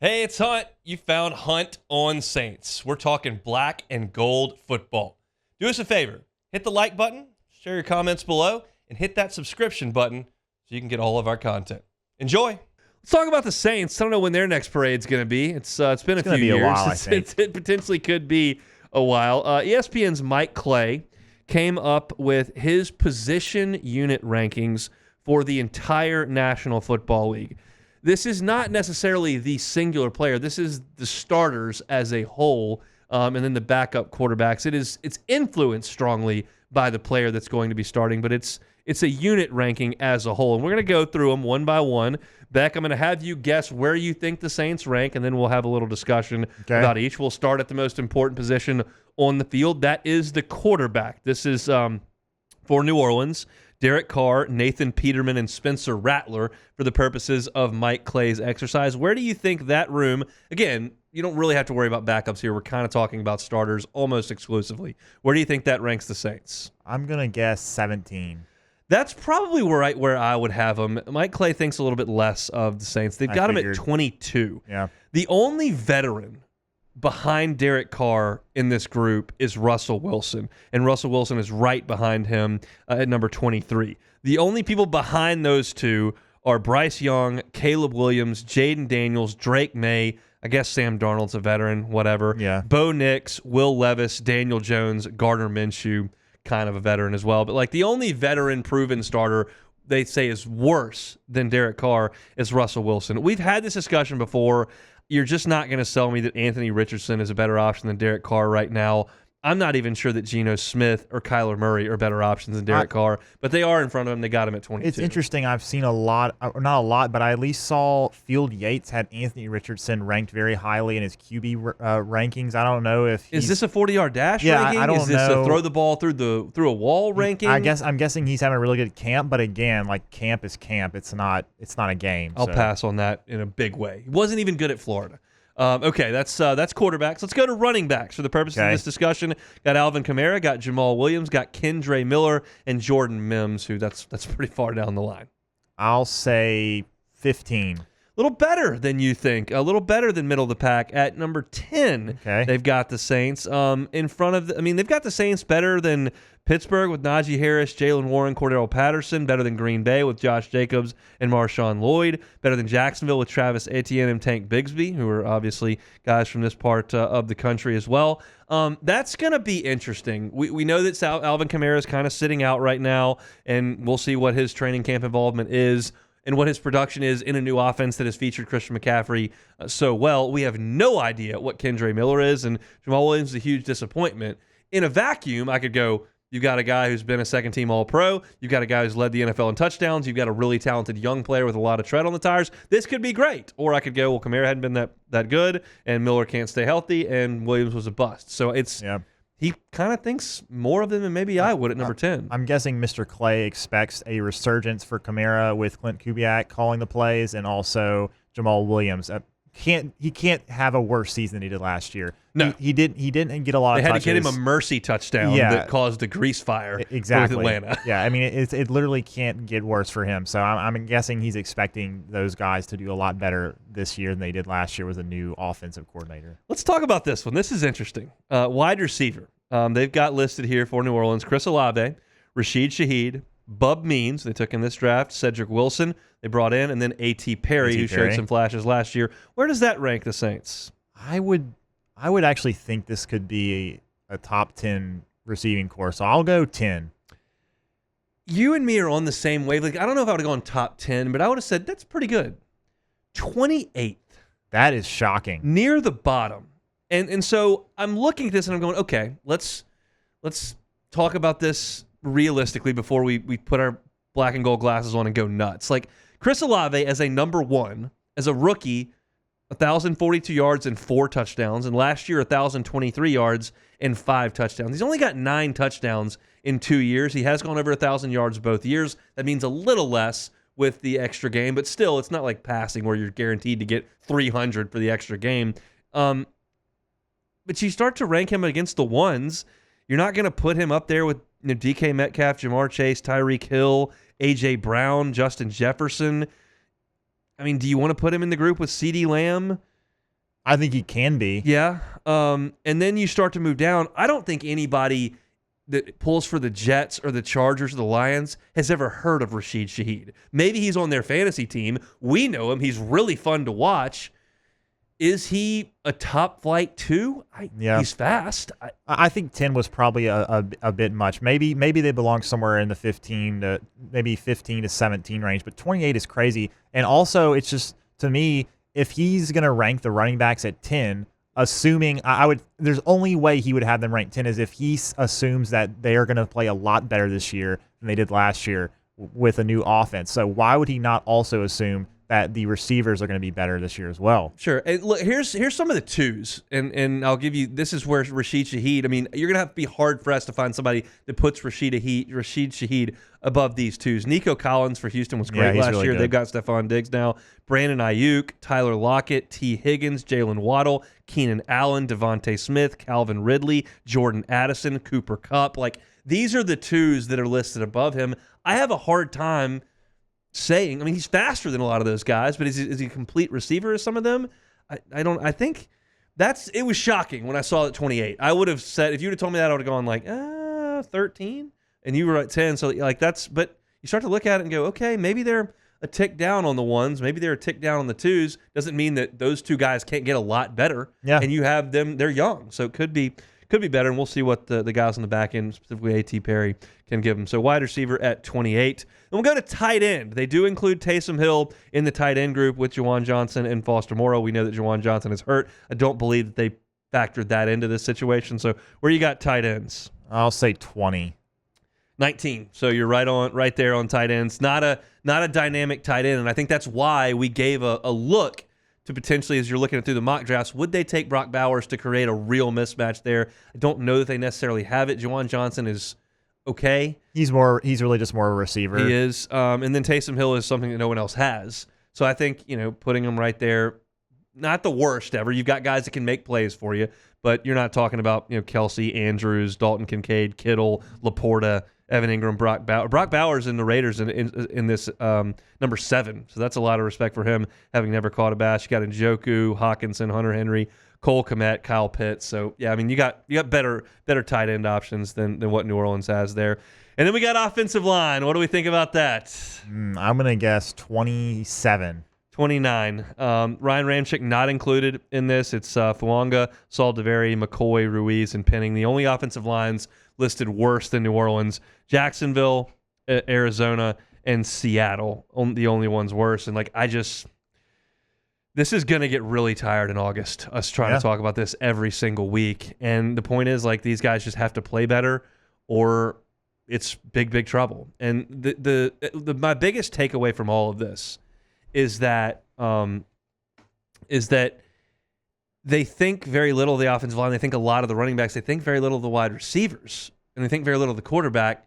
Hey, it's Hunt. You found Hunt on Saints. We're talking black and gold football. Do us a favor. Hit the like button, share your comments below, and hit that subscription button so you can get all of our content. Enjoy. Let's talk about the Saints. I don't know when their next parade's going to be. It's been a few years. A while, I think. It potentially could be a while. ESPN's Mike Clay came up with his position unit rankings for the entire National Football League. This is not necessarily the singular player. This is the starters as a whole, and then the backup quarterbacks. It's influenced strongly by the player that's going to be starting, but it's a unit ranking as a whole. And we're going to go through them one by one. Beck, I'm going to have you guess where you think the Saints rank, and then we'll have a little discussion about each. We'll start at the most important position on the field. That is the quarterback. This is for New Orleans. Derek Carr, Nathan Peterman, and Spencer Rattler for the purposes of Mike Clay's exercise. Where do you think that room, again, you don't really have to worry about backups here. We're kind of talking about starters almost exclusively. Where do you think that ranks the Saints? I'm going to guess 17. That's probably where I would have them. Mike Clay thinks a little bit less of the Saints. They've got him at 22. Yeah. The only veteran behind Derek Carr in this group is Russell Wilson, and Russell Wilson is right behind him at number 23. The only people behind those two are Bryce Young, Caleb Williams, Jaden Daniels, Drake May, I guess Sam Darnold's a veteran, whatever. Yeah. Bo Nix, Will Levis, Daniel Jones, Gardner Minshew, kind of a veteran as well. But like the only veteran proven starter they say is worse than Derek Carr is Russell Wilson. We've had this discussion before. You're just not going to sell me that Anthony Richardson is a better option than Derek Carr right now. I'm not even sure that Geno Smith or Kyler Murray are better options than Derek Carr, but they are in front of him. They got him at 22. It's interesting. I've seen a lot, or not a lot, but I at least saw Field Yates had Anthony Richardson ranked very highly in his QB rankings. I don't know if is this a 40-yard dash ranking? I don't is this know. A throw the ball through a wall ranking? I'm guessing he's having a really good camp, but again, like camp is camp. It's not a game. I'll pass on that in a big way. He wasn't even good at Florida. Okay, that's quarterbacks. Let's go to running backs for the purpose of this discussion. Got Alvin Kamara, got Jamal Williams, got Kendre Miller, and Jordan Mims, who that's pretty far down the line. I'll say 15. A little better than you think. A little better than middle of the pack at number 10. Okay. They've got the Saints in front of they've got the Saints better than Pittsburgh with Najee Harris, Jalen Warren, Cordero Patterson, better than Green Bay with Josh Jacobs and Marshawn Lloyd, better than Jacksonville with Travis Etienne and Tank Bigsby, who are obviously guys from this part of the country as well. That's going to be interesting. We know that Alvin Kamara is kind of sitting out right now, and we'll see what his training camp involvement is and what his production is in a new offense that has featured Christian McCaffrey so well. We have no idea what Kendre Miller is, and Jamal Williams is a huge disappointment. In a vacuum, I could go, you've got a guy who's been a second-team All-Pro. You've got a guy who's led the NFL in touchdowns. You've got a really talented young player with a lot of tread on the tires. This could be great. Or I could go, well, Kamara hadn't been that good, and Miller can't stay healthy, and Williams was a bust. So he kind of thinks more of them than maybe I would at number 10. I'm guessing Mr. Clay expects a resurgence for Kamara with Klint Kubiak calling the plays, and also Jamal Williams. He can't have a worse season than he did last year. No, he didn't get a lot of touches. They had to get him a mercy touchdown that caused a grease fire with Atlanta. Yeah, I mean it literally can't get worse for him. So I'm guessing he's expecting those guys to do a lot better this year than they did last year with a new offensive coordinator. Let's talk about this one. This is interesting. Wide receiver. They've got listed here for New Orleans: Chris Olave, Rashid Shaheed, Bub Means, they took in this draft, Cedric Wilson, they brought in, and then A.T. Perry, who showed some flashes last year. Where does that rank the Saints? I would actually think this could be a top 10 receiving core, so I'll go 10. You and me are on the same wavelength. I don't know if I would have gone top 10, but I would have said that's pretty good. 28th. That is shocking. Near the bottom. And so I'm looking at this and I'm going, okay, let's talk about this realistically before we put our black and gold glasses on and go nuts. Like Chris Olave as a number one, as a rookie, 1,042 yards and 4 touchdowns, and last year 1,023 yards and 5 touchdowns. He's only got 9 touchdowns in 2 years. He has gone over 1,000 yards both years. That means a little less with the extra game, but still, it's not like passing where you're guaranteed to get 300 for the extra game. But you start to rank him against the ones. You're not going to put him up there with DK Metcalf, Jamar Chase, Tyreek Hill, A.J. Brown, Justin Jefferson. I mean, do you want to put him in the group with CeeDee Lamb I think he can be. Yeah. And then you start to move down. I don't think anybody that pulls for the Jets or the Chargers or the Lions has ever heard of Rashid Shaheed. Maybe he's on their fantasy team. We know him. He's really fun to watch. Is he a top flight 2? Yeah. He's fast. I think 10 was probably a bit much. Maybe they belong somewhere in the 15 to 17 range, but 28 is crazy. And also, it's just, to me, if he's going to rank the running backs at 10, assuming there's only way he would have them ranked 10 is if he assumes that they are going to play a lot better this year than they did last year with a new offense. So why would he not also assume that the receivers are going to be better this year as well? Sure. And look, here's some of the 2s, and I'll give you, this is where Rashid Shaheed, I mean, you're going to have to be hard-pressed to find somebody that puts Rashid Shaheed above these 2s. Nico Collins for Houston was great last year. Good. They've got Stephon Diggs now. Brandon Ayuk, Tyler Lockett, T. Higgins, Jalen Waddle, Keenan Allen, Devontae Smith, Calvin Ridley, Jordan Addison, Cooper Kupp. Like, these are the 2s that are listed above him. I have a hard time saying, I mean, he's faster than a lot of those guys, but is he a complete receiver as some of them? I think it was shocking when I saw it at 28. I would have said, if you would have told me that, I would have gone like, 13, and you were at 10. So like but you start to look at it and go, okay, maybe they're a tick down on the 1s, maybe they're a tick down on the 2s. Doesn't mean that those 2 guys can't get a lot better. Yeah. And you have them, they're young, so it could be better, and we'll see what the guys on the back end, specifically A.T. Perry, can give them. So wide receiver at 28. And we'll go to tight end. They do include Taysom Hill in the tight end group with Juwan Johnson and Foster Moreau. We know that Juwan Johnson is hurt. I don't believe that they factored that into this situation. So where you got tight ends? I'll say 20. 19. So you're right there on tight ends. Not a dynamic tight end, and I think that's why we gave a look to potentially, as you're looking at through the mock drafts, would they take Brock Bowers to create a real mismatch there? I don't know that they necessarily have it. Juwan Johnson is okay. He's really just more a receiver. He is. And then Taysom Hill is something that no one else has. So I think, putting him right there, not the worst ever. You've got guys that can make plays for you, but you're not talking about, Kelsey, Andrews, Dalton Kincaid, Kittle, Laporta, Evan Ingram, Brock Bowers. Brock Bowers in the Raiders in this number 7. So that's a lot of respect for him, having never caught a bash. You got Njoku, Hawkinson, Hunter Henry, Cole Kmet, Kyle Pitts. So yeah, I mean, you got better tight end options than what New Orleans has there. And then we got offensive line. What do we think about that? I'm gonna guess 27. 29. Ryan Ramczyk not included in this. It's Fuanga, Saul DeVary, McCoy, Ruiz, and Penning. The only offensive lines listed worse than New Orleans: Jacksonville, Arizona, and Seattle. The only ones worse. And this is going to get really tired in August, us trying to talk about this every single week. And the point is, these guys just have to play better, or it's big trouble. And my biggest takeaway from all of this is that they think very little of the offensive line. They think a lot of the running backs. They think very little of the wide receivers, and they think very little of the quarterback.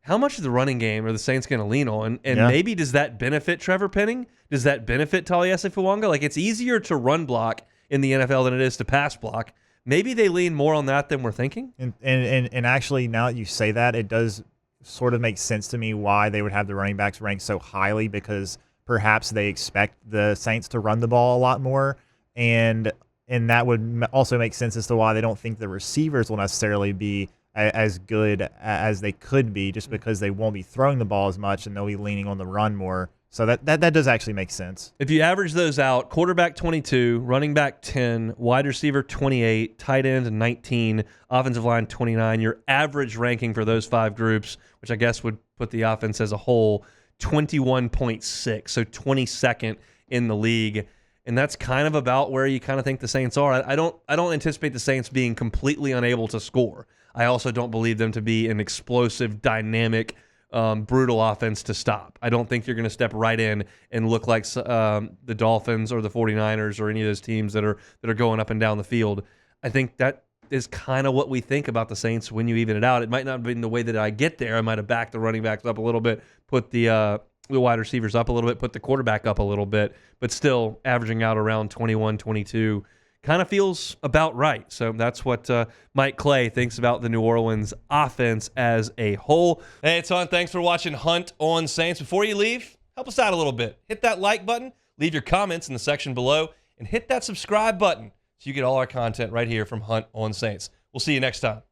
How much of the running game are the Saints going to lean on? And maybe does that benefit Trevor Penning? Does that benefit Taliesin Fuanga? It's easier to run block in the NFL than it is to pass block. Maybe they lean more on that than we're thinking. And actually, now that you say that, it does sort of make sense to me why they would have the running backs ranked so highly, because perhaps they expect the Saints to run the ball a lot more, and that would also make sense as to why they don't think the receivers will necessarily be as good as they could be, just because they won't be throwing the ball as much and they'll be leaning on the run more. So that does actually make sense. If you average those out, quarterback 22, running back 10, wide receiver 28, tight end 19, offensive line 29, your average ranking for those 5 groups, which I guess would put the offense as a whole, 21.6, so 22nd in the league. And that's kind of about where you kind of think the Saints are. I don't anticipate the Saints being completely unable to score. I also don't believe them to be an explosive, dynamic, brutal offense to stop. I don't think you're going to step right in and look like the Dolphins or the 49ers or any of those teams that are going up and down the field. I think that is kind of what we think about the Saints when you even it out. It might not have been the way that I get there. I might have backed the running backs up a little bit, put the wide receivers up a little bit, put the quarterback up a little bit, but still averaging out around 21, 22 kind of feels about right. So that's what Mike Clay thinks about the New Orleans offense as a whole. Hey, it's on. Thanks for watching Hunt on Saints. Before you leave, help us out a little bit. Hit that like button. Leave your comments in the section below. and hit that subscribe button so you get all our content right here from Hunt on Saints. We'll see you next time.